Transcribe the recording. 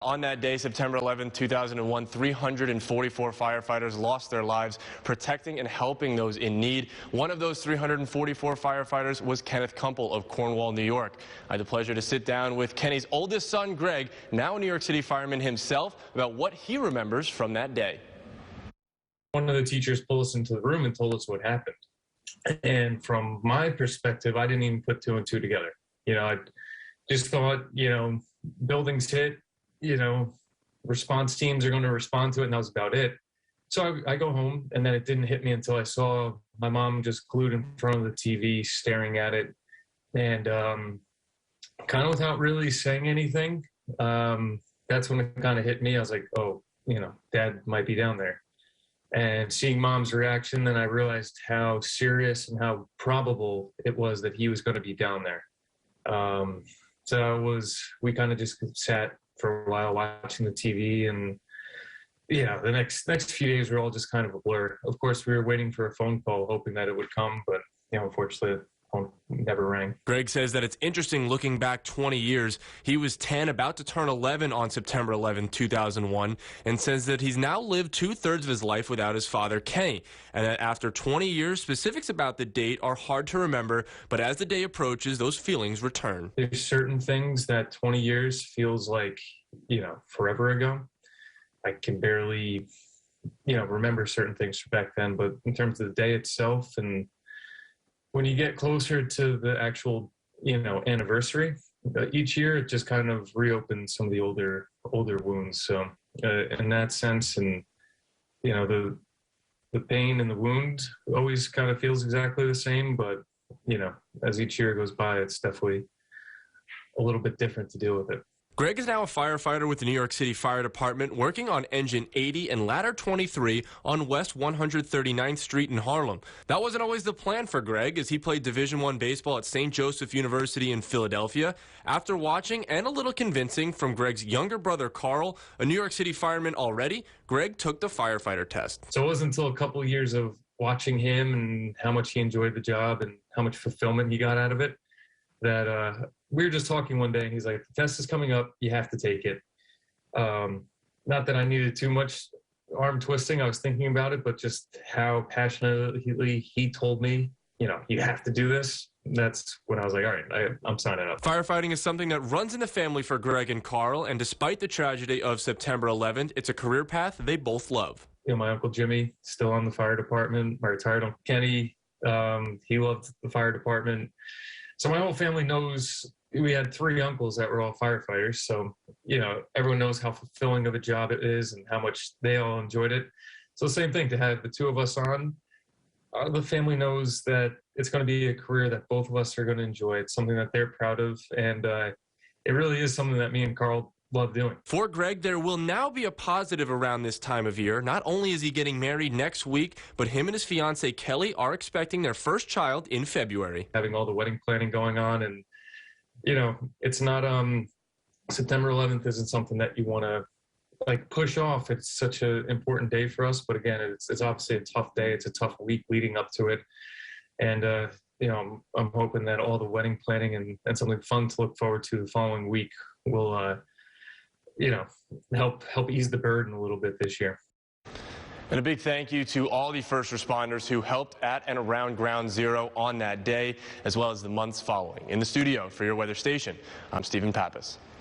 On that day, September 11, 2001, 344 firefighters lost their lives protecting and helping those in need. One of those 344 firefighters was Kenneth Kumpel of Cornwall, New York. I had the pleasure to sit down with Kenny's oldest son, Greg, now a New York City fireman himself, about what he remembers from that day. One of the teachers pulled us into the room and told us what happened. And from my perspective, I didn't even put two and two together. I just thought, buildings hit, response teams are going to respond to it, and that was about it. So I go home, and then it didn't hit me until I saw my mom just glued in front of the TV, staring at it, and kind of without really saying anything. That's when it kind of hit me. I was like, oh, Dad might be down there. And seeing Mom's reaction, then I realized how serious and how probable it was that he was going to be down there. We kind of just sat for a while watching the TV, and the next few days were all just kind of a blur. Of course, we were waiting for a phone call, hoping that it would come, but unfortunately, the phone never rang. Greg says that it's interesting looking back 20 years. He was 10, about to turn 11 on September 11, 2001, and says that he's now lived 2/3 of his life without his father, Kenny, and that after 20 years, specifics about the date are hard to remember, but as the day approaches, those feelings return. There's certain things that 20 years feels like, forever ago. I can barely, remember certain things from back then, but in terms of the day itself, and when you get closer to the actual, anniversary, each year it just kind of reopens some of the older wounds. So in that sense, and the pain and the wound always kind of feels exactly the same, but as each year goes by, it's definitely a little bit different to deal with it. Greg is now a firefighter with the New York City Fire Department, working on Engine 80 and Ladder 23 on West 139th Street in Harlem. That wasn't always the plan for Greg, as he played Division I baseball at St. Joseph University in Philadelphia. After watching and a little convincing from Greg's younger brother, Carl, a New York City fireman already, Greg took the firefighter test. So it wasn't until a couple of years of watching him and how much he enjoyed the job and how much fulfillment he got out of it that we were just talking one day, and he's like, the test is coming up, you have to take it. Not that I needed too much arm twisting, I was thinking about it, but just how passionately he told me, you have to do this. That's when I was like, all right, I'm signing up. Firefighting is something that runs in the family for Greg and Carl, and despite the tragedy of September 11th, it's a career path they both love. My Uncle Jimmy, still on the fire department. My retired Uncle Kenny, he loved the fire department. So my whole family knows. We had 3 uncles that were all firefighters, so everyone knows how fulfilling of a job it is and how much they all enjoyed it. So the same thing, to have the 2 of us on, the family knows that it's going to be a career that both of us are going to enjoy. It's something that they're proud of, and it really is something that me and Carl love doing. For Greg, there will now be a positive around this time of year. Not only is he getting married next week, but him and his fiancée Kelly are expecting their first child in February. Having all the wedding planning going on, and it's not September 11th isn't something that you want to push off. It's such an important day for us, but again, it's obviously a tough day. It's a tough week leading up to it, and I'm hoping that all the wedding planning and something fun to look forward to the following week will help ease the burden a little bit this year. And a big thank you to all the first responders who helped at and around Ground Zero on that day, as well as the months following. In the studio for your weather station, I'm Stephen Pappas.